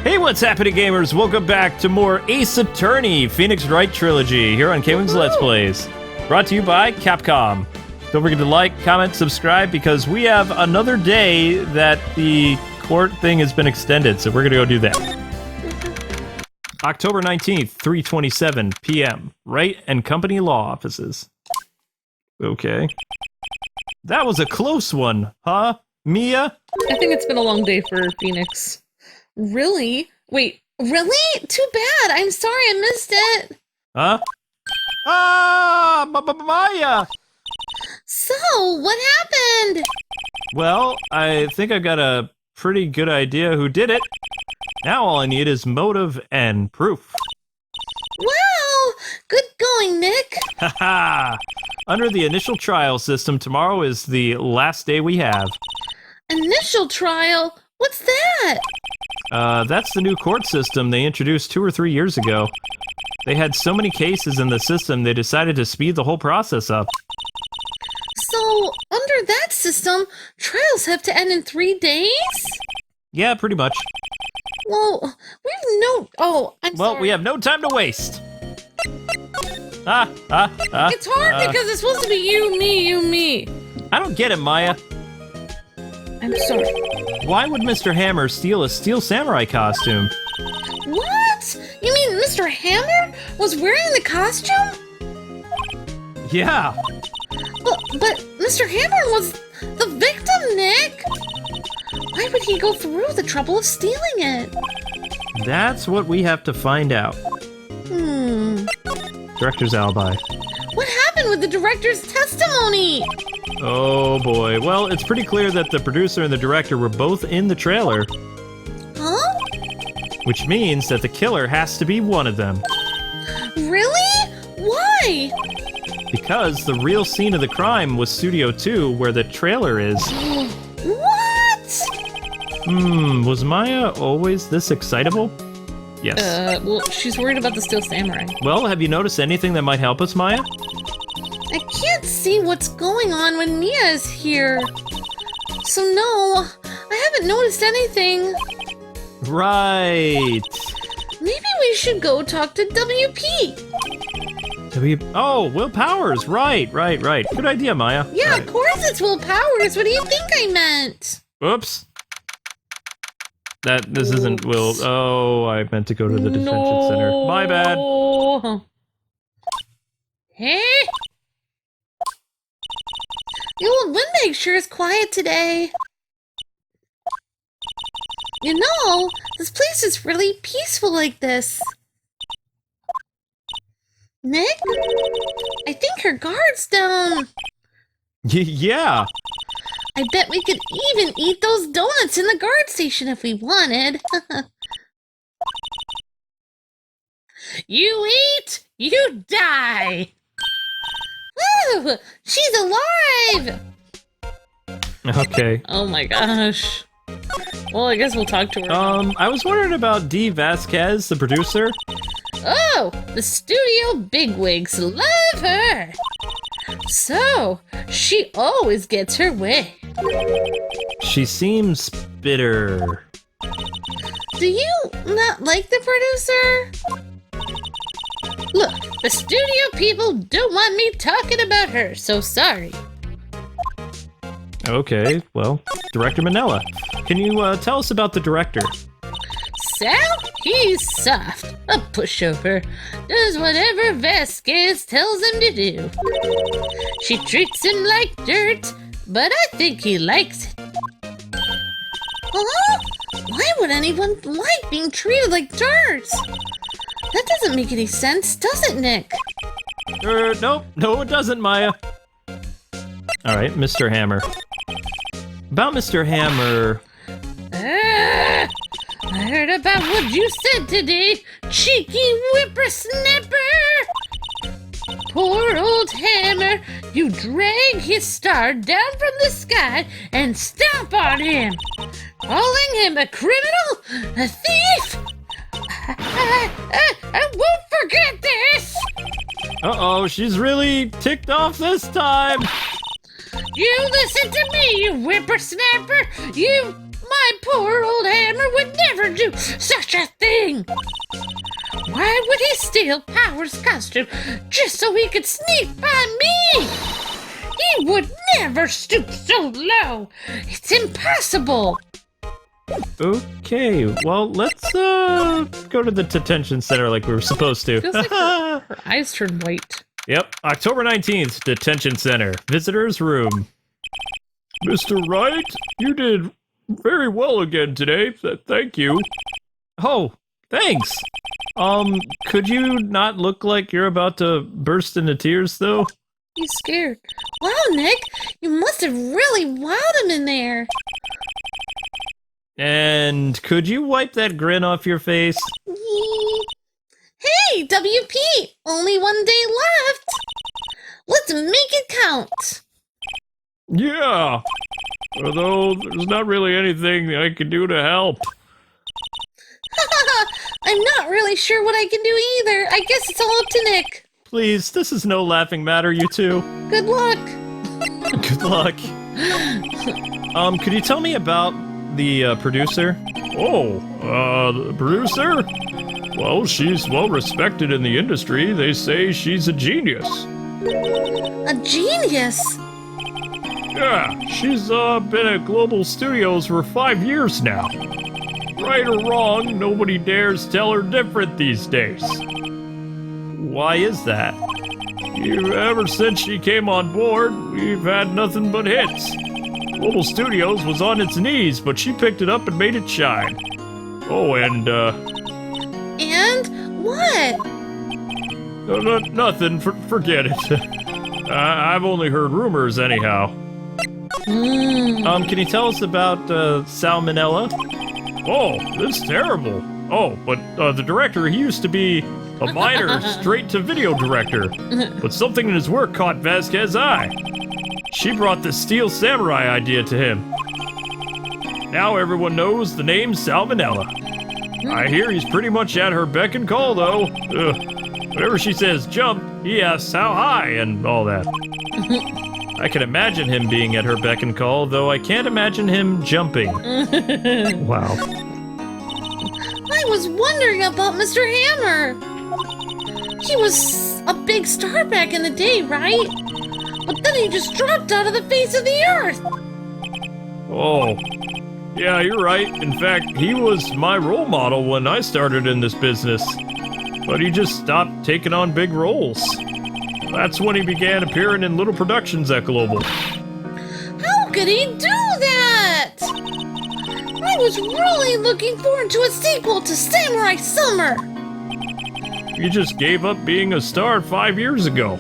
Hey, what's happening, gamers? Welcome back to more Ace Attorney Phoenix Wright Trilogy here on KwingsLetsPlays. Brought to you by Capcom. Don't forget to like, comment, subscribe, because we have another day that the court thing has been extended, so we're gonna go do that. October 19th, 3:27 p.m. Wright and Company Law Offices. Okay. That was a close one, huh, Mia? I think it's been a long day for Phoenix. Really? Wait, really? Too bad. I'm sorry I missed it. Huh? Maya! So, what happened? Well, I think I've got a pretty good idea who did it. Now all I need is motive and proof. Wow! Good going, Nick. Haha! Under the initial trial system, tomorrow is the last day we have. Initial trial? What's that? That's the new court system they introduced 2 or 3 years ago. They had so many cases in the system, they decided to speed the whole process up. So, under that system, trials have to end in 3 days? Yeah, pretty much. Well, we've no... Oh, I'm sorry. Well, we have no time to waste. It's hard because it's supposed to be you, me. I don't get it, Maya. I'm sorry. Why would Mr. Hammer steal a Steel Samurai costume? What? You mean Mr. Hammer was wearing the costume? Yeah. But Mr. Hammer was the victim, Nick! Why would he go through the trouble of stealing it? That's what we have to find out. Director's alibi. What happened with the director's testimony? Oh boy. Well, it's pretty clear that the producer and the director were both in the trailer. Huh? Which means that the killer has to be one of them. Really? Why? Because the real scene of the crime was Studio 2, where the trailer is. What? Was Maya always this excitable? Yes. Well, she's worried about the Steel Samurai. Well, have you noticed anything that might help us, Maya? I can't see what's going on when Mia is here. So no, I haven't noticed anything. Right. Maybe we should go talk to WP. Oh, Will Powers. Right. Good idea, Maya. Yeah, Right. of course it's Will Powers. What do you think I meant? Oops. This isn't Will. Oh, I meant to go to the detention center. My bad. Hey? The old windbag sure is quiet today. You know, this place is really peaceful like this. Nick? I think her guard's down. Yeah. I bet we could even eat those donuts in the guard station if we wanted. You eat, you die. Woo! She's alive! Okay. Oh my gosh. Well, I guess we'll talk to her. I was wondering about D. Vasquez, the producer. Oh, the studio bigwigs love her. So, she always gets her way. She seems bitter. Do you not like the producer? Look, the studio people don't want me talking about her, so sorry. Okay, well, Director Manella. Can you tell us about the director? Sal, he's soft, a pushover, does whatever Vasquez tells him to do. She treats him like dirt, but I think he likes it. Huh? Why would anyone like being treated like dirt? That doesn't make any sense, does it, Nick? Nope. No, it doesn't, Maya. Alright, Mr. Hammer. About Mr. Hammer... I heard about what you said today, cheeky whippersnapper! Poor old Hammer, you drag his star down from the sky and stomp on him, calling him a criminal, a thief! I won't forget this! Uh-oh, she's really ticked off this time! You listen to me, you whippersnapper! You, my poor old Hammer would never do such a thing. Why would he steal Power's costume just so he could sneak by me? He would never stoop so low. It's impossible. Okay, well, let's go to the detention center like we were supposed to. Feels like her eyes turned white. Yep, October 19th, detention center, visitors room. Mr. Wright, you did very well again today. Thank you. Oh, thanks. Could you not look like you're about to burst into tears, though? He's scared. Wow, Nick, you must have really wowed him in there. And could you wipe that grin off your face? Hey, WP, only 1 day left. Let's make it count. Yeah, although there's not really anything I can do to help. I'm not really sure what I can do either. I guess it's all up to Nick. Please, this is no laughing matter, you two. Good luck. Good luck. Could you tell me about the producer? The producer? Well, she's well respected in the industry. They say she's a genius. A genius? Yeah, she's been at Global Studios for 5 years now. Right or wrong, nobody dares tell her different these days. Why is that? Ever since she came on board, we've had nothing but hits. Global Studios was on its knees, but she picked it up and made it shine. Oh, and, And? What? Nothing. Forget it. I've only heard rumors anyhow. Can you tell us about, salmonella? Oh, that's terrible. Oh, but, the director, he used to be a minor straight-to-video director. But something in his work caught Vasquez's eye. She brought the Steel Samurai idea to him. Now everyone knows the name Salmonella. I hear he's pretty much at her beck and call, though. Whenever she says jump, he asks how high and all that. I can imagine him being at her beck and call, though I can't imagine him jumping. Wow. I was wondering about Mr. Hammer. He was a big star back in the day, right? But then he just dropped out of the face of the earth. Oh, yeah, you're right. In fact, he was my role model when I started in this business. But he just stopped taking on big roles. That's when he began appearing in little productions at Global. How could he do that? I was really looking forward to a sequel to Samurai Summer. He just gave up being a star 5 years ago.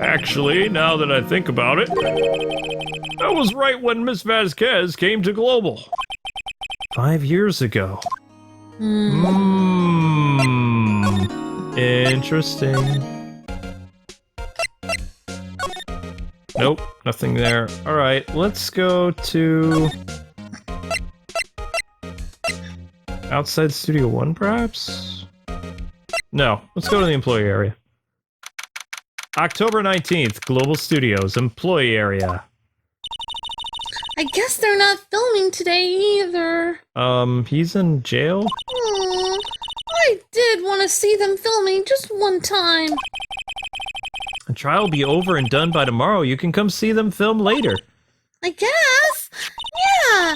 Actually, now that I think about it, that was right when Miss Vasquez came to Global. 5 years ago. Interesting. Nope, nothing there. Alright, let's go to... Outside Studio 1, perhaps? No, let's go to the employee area. October 19th, Global Studios, employee area. I guess they're not filming today either. He's in jail? I did want to see them filming just one time. The trial will be over and done by tomorrow. You can come see them film later. I guess. Yeah.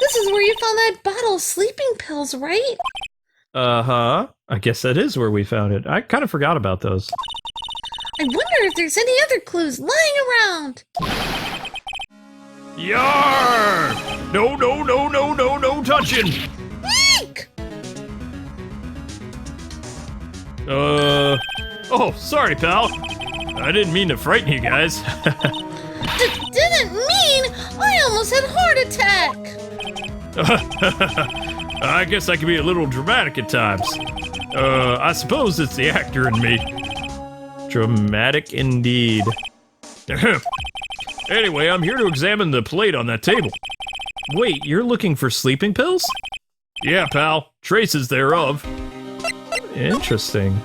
This is where you found that bottle of sleeping pills, right? Uh-huh. I guess that is where we found it. I kind of forgot about those. I wonder if there's any other clues lying around. Yar! No, no, no, no, no, no touching! Eek! Oh, sorry, pal. I didn't mean to frighten you guys. Didn't mean I almost had a heart attack. I guess I can be a little dramatic at times. I suppose it's the actor in me. Dramatic indeed. Anyway, I'm here to examine the plate on that table. Wait, you're looking for sleeping pills? Yeah, pal. Traces thereof. Interesting.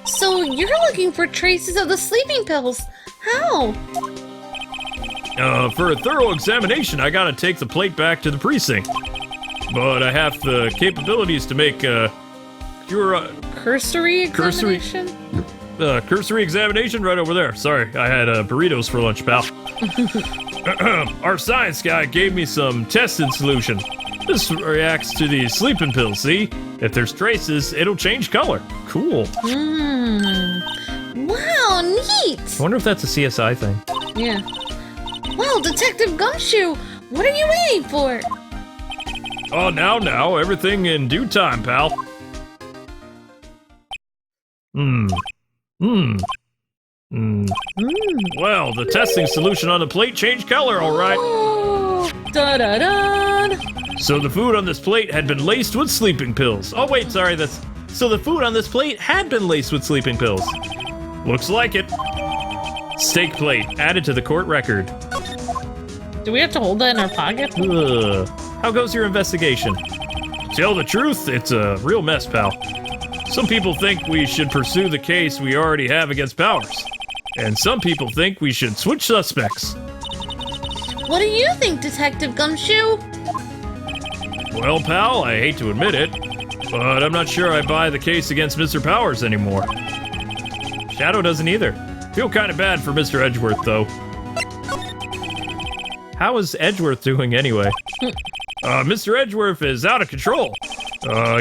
So you're looking for traces of the sleeping pills. How? For a thorough examination, I gotta take the plate back to the precinct. But I have the capabilities to make, Cursory examination? Cursory examination right over there. Sorry, I had burritos for lunch, pal. Our science guy gave me some tested solution. This reacts to the sleeping pills, see? If there's traces, it'll change color. Cool. Wow, neat! I wonder if that's a CSI thing. Yeah. Well, Detective Gumshoe, what are you waiting for? Oh, now, everything in due time, pal. Well, the testing solution on the plate changed color, all right. Da-da-da! So the food on this plate had been laced with sleeping pills. Oh, wait, sorry, So the food on this plate had been laced with sleeping pills. Looks like it. Steak plate added to the court record. Do we have to hold that in our pocket? How goes your investigation? To tell the truth, it's a real mess, pal. Some people think we should pursue the case we already have against Powers. And some people think we should switch suspects. What do you think, Detective Gumshoe? Well, pal, I hate to admit it, but I'm not sure I buy the case against Mr. Powers anymore. Shadow doesn't either. Feel kind of bad for Mr. Edgeworth, though. How is Edgeworth doing anyway? Mr. Edgeworth is out of control.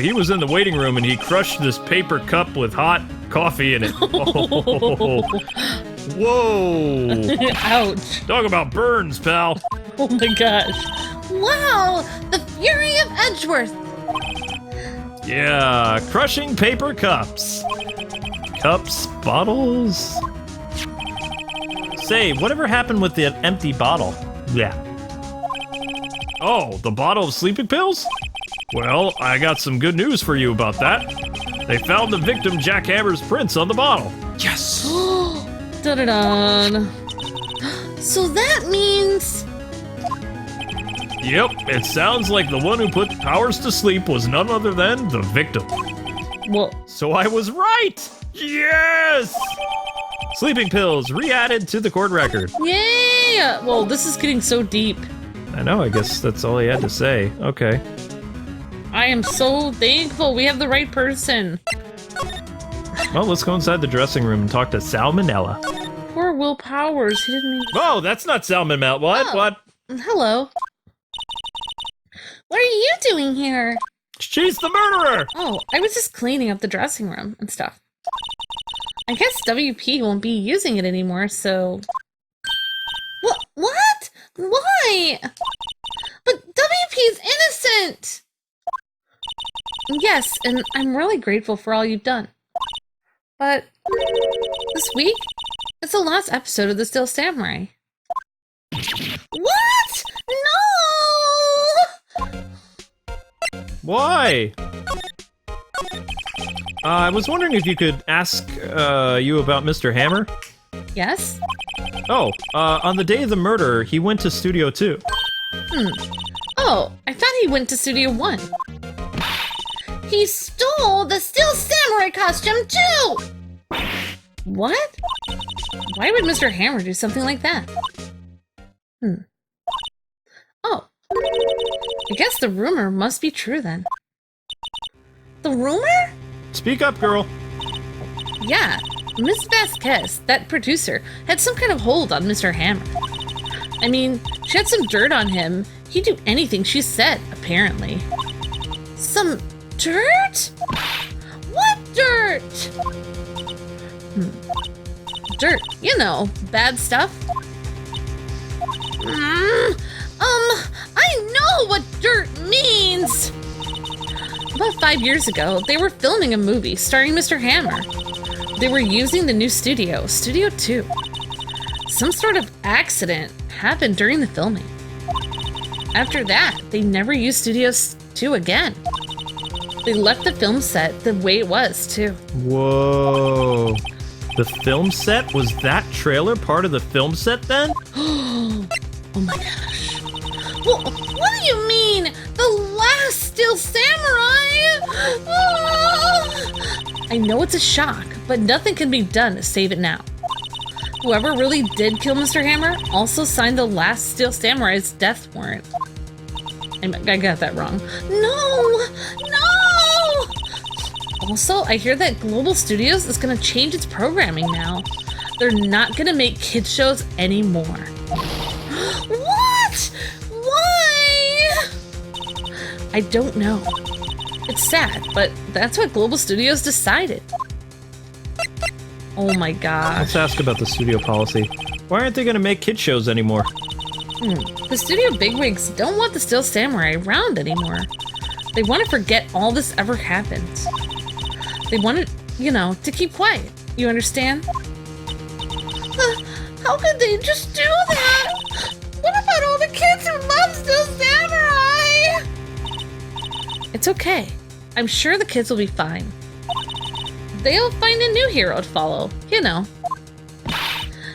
He was in the waiting room and he crushed this paper cup with hot coffee in it. Oh. Whoa! Ouch. Talk about burns, pal. Oh my gosh. Wow! The fury of Edgeworth! Yeah, crushing paper cups. Cups, bottles. Say, whatever happened with the empty bottle? Yeah. Oh, the bottle of sleeping pills? Well, I got some good news for you about that. They found the victim Jackhammer's prints on the bottle. Yes! Da-da-da. So that means... Yep, it sounds like the one who put Powers to sleep was none other than the victim. Well... So I was right! Yes! Sleeping pills re-added to the court record. Yeah! Well, this is getting so deep. I know, I guess that's all he had to say. Okay. I am so thankful we have the right person. Well, let's go inside the dressing room and talk to Salmonella. Poor Will Powers, he didn't even... Whoa, that's not Salmonella. What? Oh. What? Hello. What are you doing here? She's the murderer! Oh, I was just cleaning up the dressing room and stuff. I guess WP won't be using it anymore, so... What? Why? But WP's innocent! Yes, and I'm really grateful for all you've done. But this week, it's the last episode of The Steel Samurai. What? No! Why? I was wondering if you could ask you about Mr. Hammer. Yes? Oh, on the day of the murder, he went to Studio 2. Oh, I thought he went to Studio 1. He stole the Steel Samurai costume too! What? Why would Mr. Hammer do something like that? Oh. I guess the rumor must be true then. The rumor? Speak up, girl. Yeah, Miss Vasquez, that producer, had some kind of hold on Mr. Hammer. I mean, she had some dirt on him. He'd do anything she said, apparently. Some dirt? What dirt? Dirt, you know, bad stuff. I know what dirt means! About 5 years ago, they were filming a movie starring Mr. Hammer. They were using the new studio, Studio 2. Some sort of accident happened during the filming. After that, they never used Studio 2 again. They left the film set the way it was, too. Whoa. The film set? Was that trailer part of the film set then? Oh my gosh. Well, what do you mean? The last Steel Samurai? Oh! I know it's a shock, but nothing can be done to save it now. Whoever really did kill Mr. Hammer also signed the last Steel Samurai's death warrant. I got that wrong. No! Also, I hear that Global Studios is gonna change its programming now. They're not gonna make kids shows anymore. What? Why? I don't know. It's sad, but that's what Global Studios decided. Oh my gosh. Let's ask about the studio policy. Why aren't they gonna make kid shows anymore? The studio bigwigs don't want the Steel Samurai around anymore. They want to forget all this ever happened. They want it, to keep quiet. You understand? How could they just do that? What about all the kids who love Steel Samurai? It's okay. I'm sure the kids will be fine. They'll find a new hero to follow,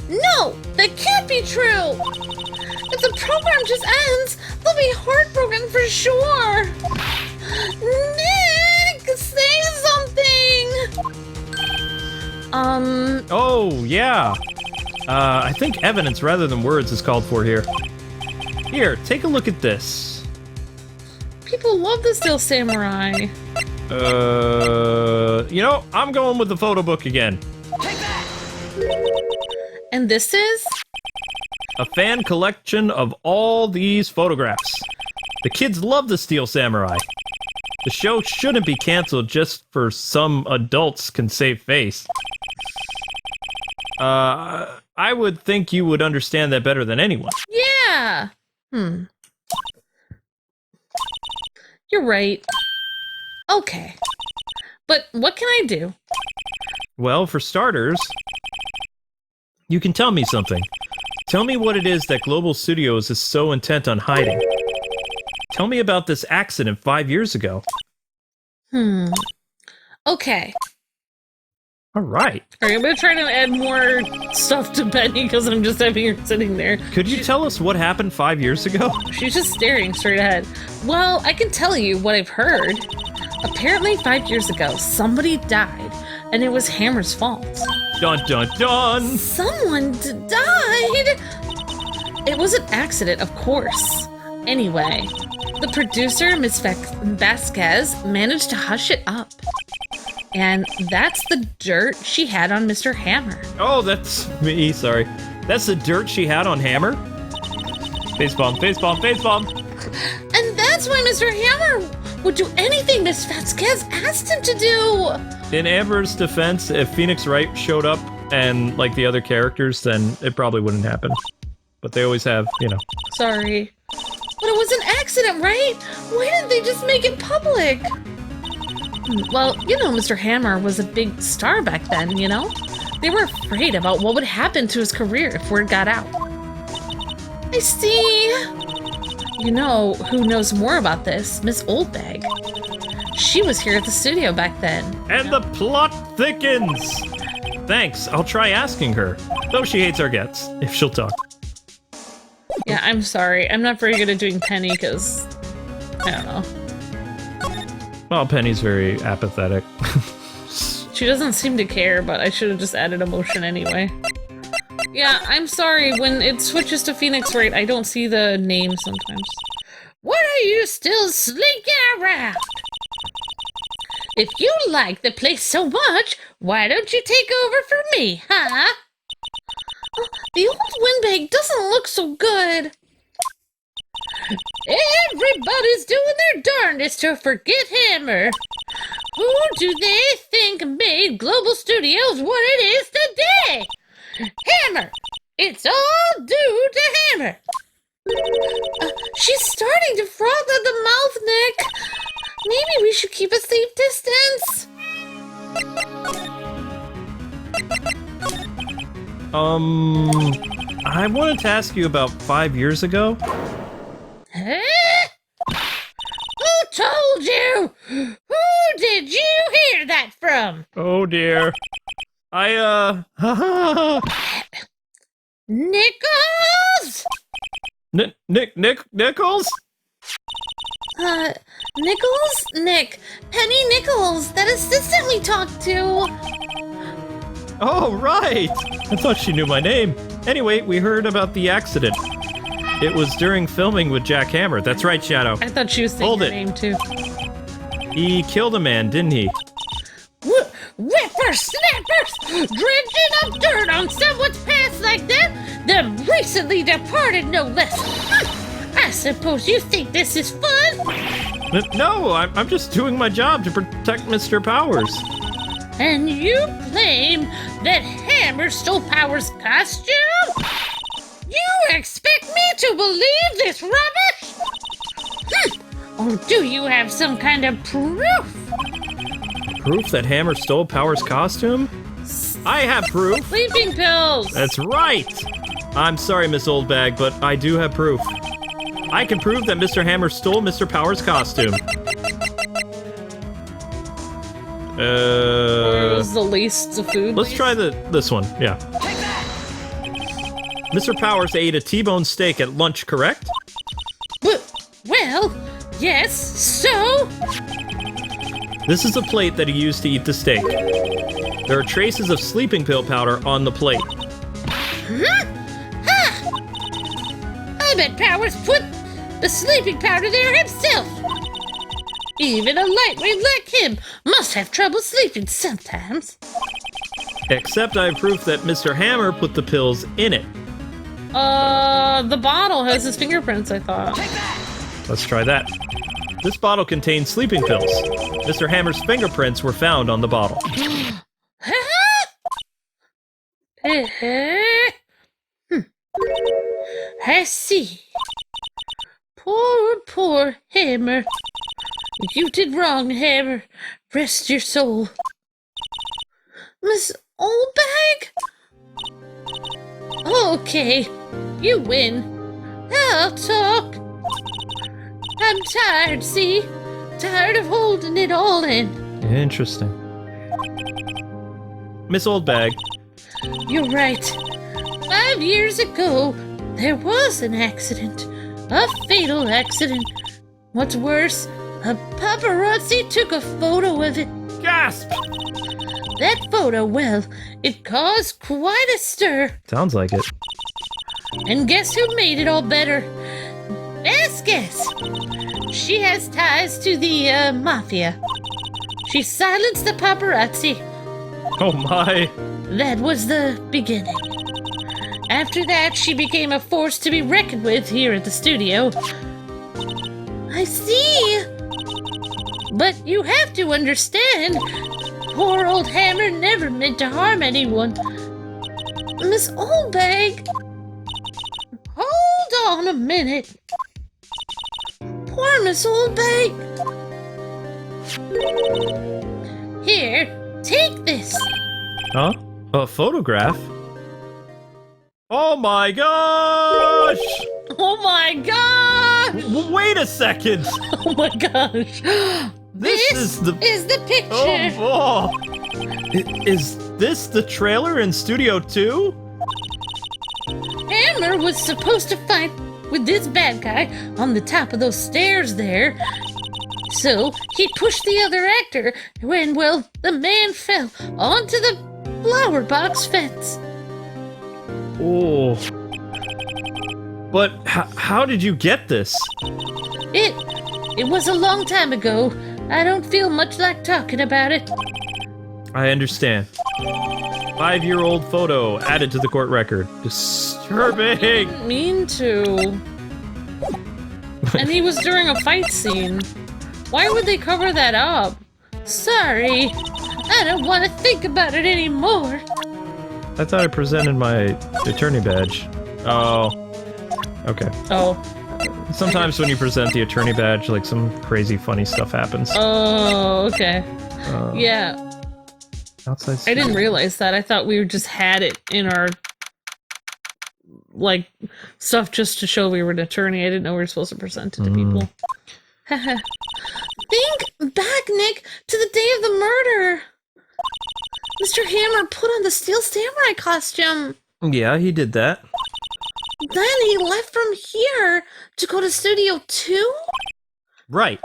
No, that can't be true! If the program just ends, they'll be heartbroken for sure! Nick, say something! Oh, yeah. I think evidence rather than words is called for here. Here, take a look at this. People love the Steel Samurai. I'm going with the photo book again. Take that! And this is? A fan collection of all these photographs. The kids love the Steel Samurai. The show shouldn't be canceled just for some adults can save face. I would think you would understand that better than anyone. Yeah! You're right. Okay. But what can I do? Well, for starters, you can tell me something. Tell me what it is that Global Studios is so intent on hiding. Tell me about this accident 5 years ago. Okay. All right. Alright, I'm gonna try to add more stuff to Benny because I'm just having her sitting there. Could you tell us what happened 5 years ago? She's just staring straight ahead. Well, I can tell you what I've heard. Apparently 5 years ago, somebody died, and it was Hammer's fault. Dun dun dun! Someone died! It was an accident, of course. Anyway, the producer, Miss Vasquez, managed to hush it up. And that's the dirt she had on Mr. Hammer. Oh, that's me, sorry. That's the dirt she had on Hammer? Facepalm, facepalm, facepalm! And that's why Mr. Hammer would do anything Miss Vasquez asked him to do! In Amber's defense, if Phoenix Wright showed up and like the other characters, then it probably wouldn't happen. But they always have, Sorry. But it was an accident, right? Why didn't they just make it public? Well, Mr. Hammer was a big star back then, They were afraid about what would happen to his career if word got out. I see. Who knows more about this? Miss Oldbag. She was here at the studio back then. And the plot thickens! Thanks, I'll try asking her. Though she hates our gets, if she'll talk. Yeah, I'm sorry. I'm not very good at doing Penny because, I don't know. Well, Penny's very apathetic. She doesn't seem to care, but I should have just added emotion anyway. Yeah, I'm sorry. When it switches to Phoenix Wright, I don't see the name sometimes. What are you still slinking around? If you like the place so much, why don't you take over for me, huh? Oh, the old windbag doesn't look so good. Everybody's doing their darndest to forget Hammer. Who do they think made Global Studios what it is today? Hammer! It's all due to Hammer! She's starting to froth at the mouth, Nick. Maybe we should keep a safe distance. I wanted to ask you about 5 years ago. Huh? Who told you? Who did you hear that from? Oh dear. Nichols? Nichols? Nichols? Nick. Penny Nichols, that assistant we talked to. Oh, right! I thought she knew my name. Anyway, we heard about the accident. It was during filming with Jack Hammer. That's right, Shadow. I thought she was saying her name, too. He killed a man, didn't he? Whippersnappers! Dredging up dirt on someone's past like that? The recently departed, no less. I suppose you think this is fun? No, I'm just doing my job to protect Mr. Powers. And you claim that Hammer stole Powers' costume? You expect me to believe this rubbish? Or do you have some kind of proof? Proof that Hammer stole Powers' costume? I have proof. Sleeping pills. That's right. I'm sorry, Miss Oldbag, but I do have proof. I can prove that Mr. Hammer stole Mr. Powers' costume. Or it was the least of food. Let's try this one. Yeah. Mr. Powers ate a T-bone steak at lunch, correct? Well, yes. So? This is a plate that he used to eat the steak. There are traces of sleeping pill powder on the plate. I bet Powers put the sleeping powder there himself. Even a lightweight like him must have trouble sleeping sometimes. Except I have proof that Mr. Hammer put the pills in it. The bottle has his fingerprints, I thought. Let's try that. This bottle contains sleeping pills. Mr. Hammer's fingerprints were found on the bottle. I see. Poor Hammer. You did wrong, Hammer. Rest your soul. Miss Oldbag? Okay, you win. I'll talk. I'm tired, see? Tired of holding it all in. Interesting. Miss Oldbag. You're right. 5 years ago, there was an accident. A fatal accident. What's worse, a paparazzi took a photo of it. Gasp! That photo, well, it caused quite a stir. Sounds like it. And guess who made it all better? Vasquez! She has ties to the, mafia. She silenced the paparazzi. Oh my. That was the beginning. After that, she became a force to be reckoned with here at the studio. I see. But you have to understand, poor old Hammer never meant to harm anyone. Miss Oldbag, hold on a minute. Poor Miss Oldbag. Here, take this. Huh? A photograph? Oh my gosh! Oh my gosh! Wait a second! Oh my gosh! This is the picture! Oh, is this the trailer in Studio 2? Hammer was supposed to fight with this bad guy on the top of those stairs there. So he pushed the other actor when, well, the man fell onto the flower box fence. Oh. But how did you get this? It was a long time ago. I don't feel much like talking about it. I understand. 5-year-old photo added to the court record. Disturbing! I didn't mean to. And he was during a fight scene. Why would they cover that up? Sorry. I don't want to think about it anymore. I thought I presented my attorney badge. Oh. Okay. Oh. Sometimes when you present the attorney badge, like, some crazy funny stuff happens. Oh, okay. Yeah. Outside I didn't realize that. I thought we just had it in our, like, stuff just to show we were an attorney. I didn't know we were supposed to present it to people. Think back, Nick, to the day of the murder. Mr. Hammer put on the Steel Samurai costume. Yeah, he did that. Then he left from here to go to Studio 2? Right.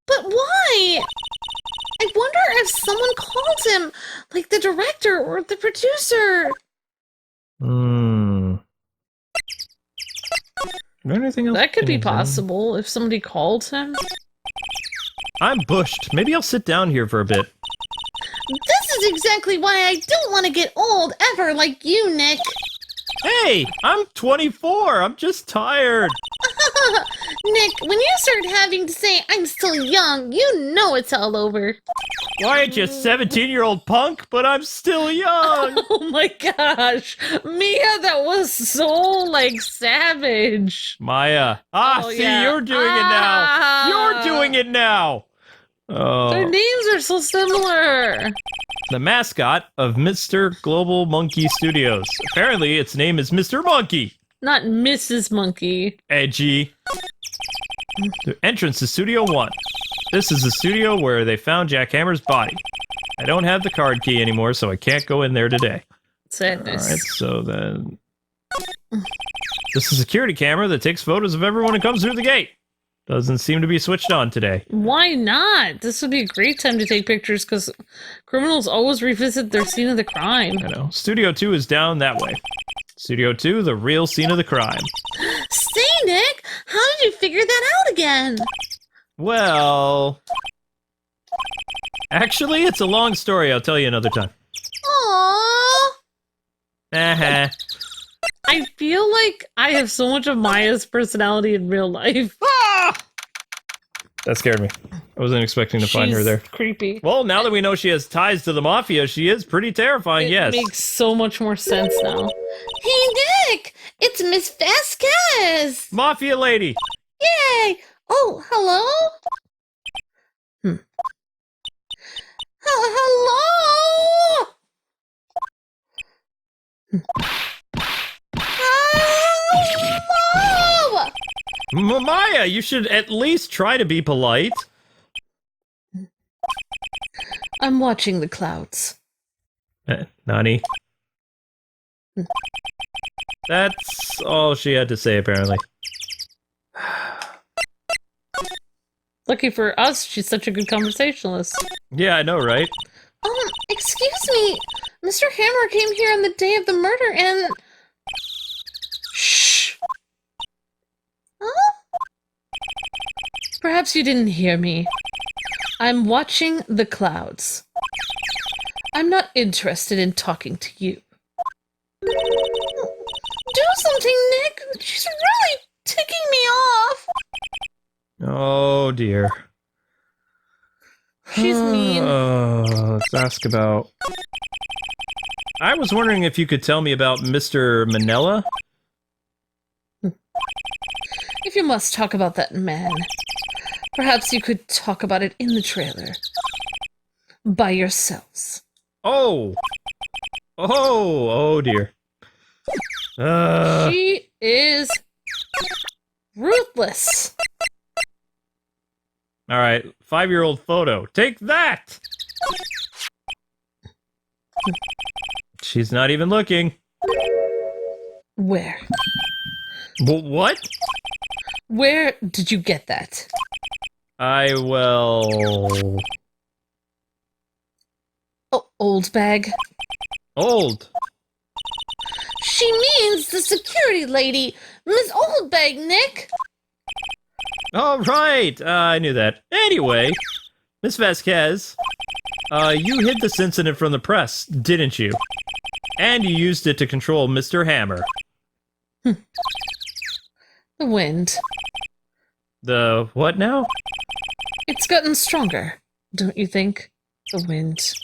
But why? I wonder if someone called him, like the director or the producer. Is there anything else? That could be possible if somebody called him. I'm bushed. Maybe I'll sit down here for a bit. This is exactly why I don't want to get old ever like you, Nick. Hey, I'm 24. I'm just tired. Nick, when you start having to say I'm still young, you know it's all over. Why aren't you a 17-year-old punk? But I'm still young. Oh my gosh. Mia, that was so, like, savage. Maya. Yeah. You're doing it now. You're doing it now. Oh. Their names are so similar. The mascot of Mr. Global Monkey Studios. Apparently, its name is Mr. Monkey. Not Mrs. Monkey. Edgy. The entrance to Studio 1. This is the studio where they found Jack Hammer's body. I don't have the card key anymore, so I can't go in there today. Sadness. Alright, so then... This is a security camera that takes photos of everyone who comes through the gate. Doesn't seem to be switched on today. Why not? This would be a great time to take pictures because criminals always revisit their scene of the crime. I know. Studio 2 is down that way. Studio 2, the real scene of the crime. Say, Nick, how did you figure that out again? Well... Actually, it's a long story. I'll tell you another time. Aww. I feel like I have so much of Maya's personality in real life. That scared me. I wasn't expecting to find her there. Creepy. Well, now that we know she has ties to the mafia, she is pretty terrifying, yes. It makes so much more sense now. Hey, Nick! It's Miss Vasquez! Mafia lady! Yay! Oh, hello? Hello? Hello? Maya, you should at least try to be polite. I'm watching the clouds. Nani? That's all she had to say, apparently. Lucky for us, she's such a good conversationalist. Yeah, I know, right? Excuse me. Mr. Hammer came here on the day of the murder and... Shh. Huh? Perhaps you didn't hear me. I'm watching the clouds. I'm not interested in talking to you. Do something, Nick! She's really ticking me off! Oh, dear. She's mean. Let's ask about... I was wondering if you could tell me about Mr. Manella? If you must talk about that man, perhaps you could talk about it in the trailer. By yourselves. Oh! Oh dear. She is ruthless. Alright, 5-year-old photo. Take that! She's not even looking. Where? What? Where did you get that? Well... Oh, Oldbag. Old. She means the security lady, Miss Oldbag, Nick. Oh, right. I knew that. Anyway, Miss Vasquez, you hid this incident from the press, didn't you? And you used it to control Mr. Hammer. The wind. The what now? It's gotten stronger, don't you think? The wind.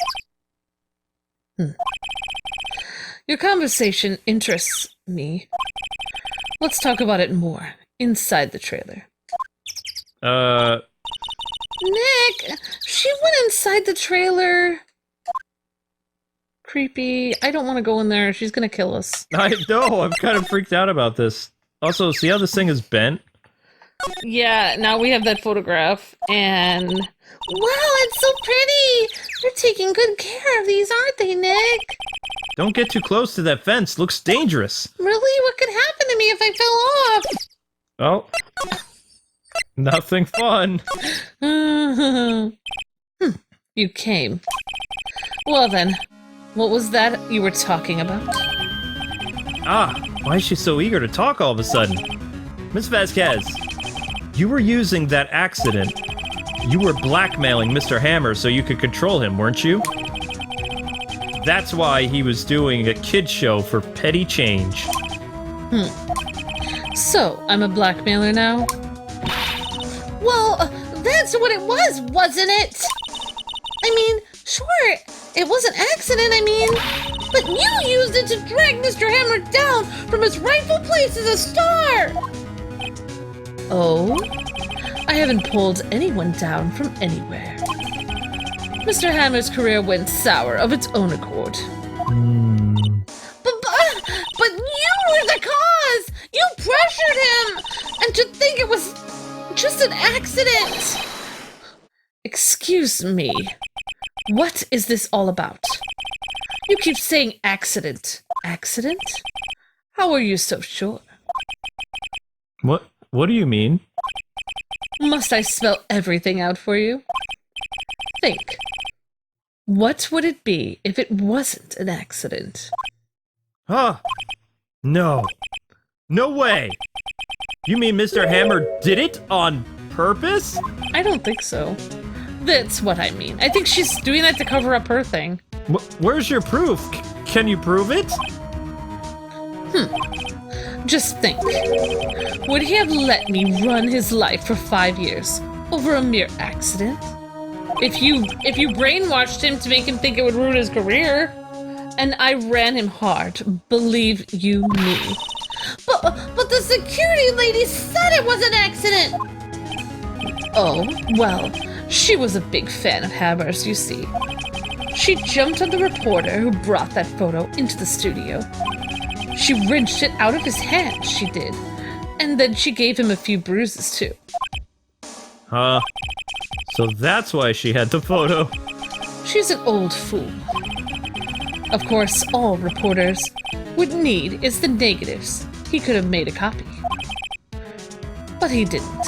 Your conversation interests me. Let's talk about it more inside the trailer. Nick, she went inside the trailer. Creepy. I don't want to go in there. She's gonna kill us. I know. I'm kind of freaked out about this. Also, see how this thing is bent? Yeah, now we have that photograph, and... Wow, it's so pretty! They're taking good care of these, aren't they, Nick? Don't get too close to that fence. Looks dangerous. Really? What could happen to me if I fell off? Oh. Nothing fun. You came. Well then, what was that you were talking about? Ah, why is she so eager to talk all of a sudden? Miss Vasquez, you were using that accident. You were blackmailing Mr. Hammer so you could control him, weren't you? That's why he was doing a kid show for petty change. So, I'm a blackmailer now? Well, that's what it was, wasn't it? I mean, sure, it was an accident, but you used it to drag Mr. Hammer down from his rightful place as a star! Oh? I haven't pulled anyone down from anywhere. Mr. Hammer's career went sour of its own accord. But you were the cause! You pressured him! And to think it was just an accident! Excuse me. What is this all about? You keep saying accident. Accident? How are you so sure? What do you mean? Must I spell everything out for you? Think. What would it be if it wasn't an accident? Huh? No. No way! You mean Mr. Hammer did it on purpose? I don't think so. That's what I mean. I think she's doing that to cover up her thing. Where's your proof? Can you prove it? Just think. Would he have let me run his life for 5 years over a mere accident? If you brainwashed him to make him think it would ruin his career, and I ran him hard, believe you me. But the security lady said it was an accident! Oh, well, she was a big fan of Hammer's, you see. She jumped on the reporter who brought that photo into the studio. She wrenched it out of his hand, she did. And then she gave him a few bruises, too. Huh? So that's why she had the photo. She's an old fool. Of course, all reporters would need is the negatives. He could have made a copy. But he didn't.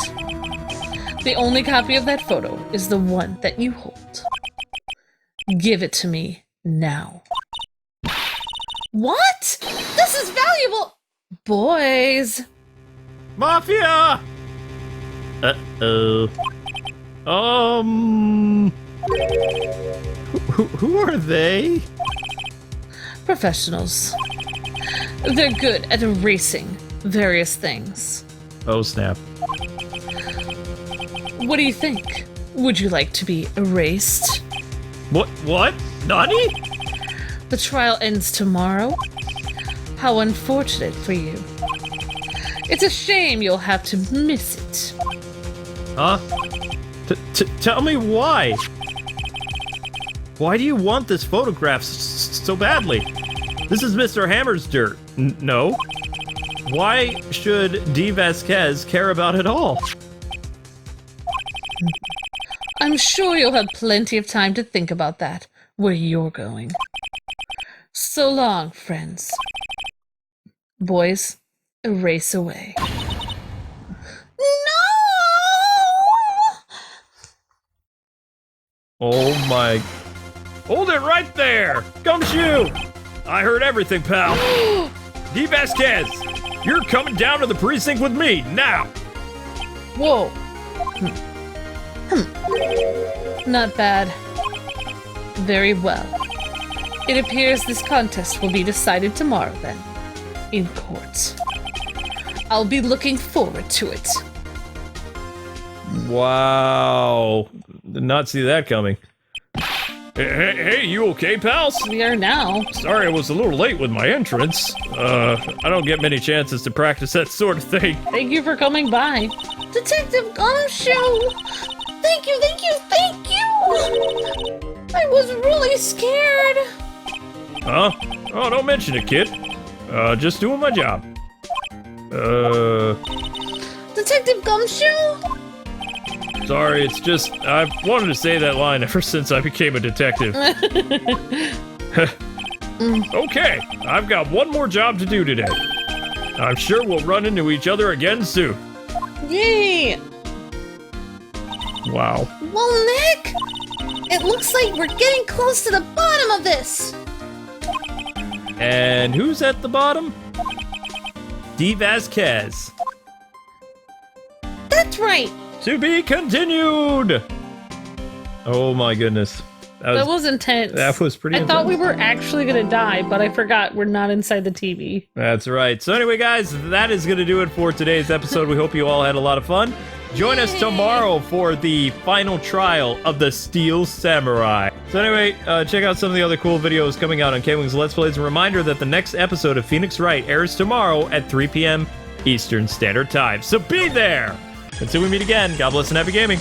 The only copy of that photo is the one that you hold. Give it to me now. What? This is valuable! Boys! Mafia! Uh-oh. Who are they? Professionals. They're good at erasing various things. Oh, snap. What do you think? Would you like to be erased? What? Nani? The trial ends tomorrow. How unfortunate for you. It's a shame you'll have to miss it. Huh? Tell me why. Why do you want this photograph so badly? This is Mr. Hammer's dirt. No. Why should D. Vasquez care about it all? I'm sure you'll have plenty of time to think about that, where you're going. So long, friends. Boys, erase away. No! Oh my... Hold it right there! Gumshoe! I heard everything, pal. D. Vasquez, you're coming down to the precinct with me, now! Whoa. Not bad. Very well. It appears this contest will be decided tomorrow, then. In court. I'll be looking forward to it. Wow. Did not see that coming. Hey, you okay, pals? We are now. Sorry I was a little late with my entrance. I don't get many chances to practice that sort of thing. Thank you for coming by. Detective Gumshoe! Thank you! I was really scared. Huh? Oh, don't mention it, kid. Just doing my job. Detective Gumshoe? Sorry, it's just, I've wanted to say that line ever since I became a detective. Okay, I've got one more job to do today. I'm sure we'll run into each other again soon. Yay! Wow. Well, Nick, It looks like we're getting close to the bottom of this. And who's at the bottom? D. Vasquez. That's right. To be continued. Oh my goodness. That was intense. That was pretty intense. I thought we were actually going to die, but I forgot we're not inside the TV. That's right. So anyway, guys, that is going to do it for today's episode. We hope you all had a lot of fun. Join us tomorrow for the final trial of the Steel Samurai. So anyway, check out some of the other cool videos coming out on Kwings Let's Plays. A reminder that the next episode of Phoenix Wright airs tomorrow at 3 p.m. Eastern Standard Time. So be there! Until we meet again, God bless and happy gaming.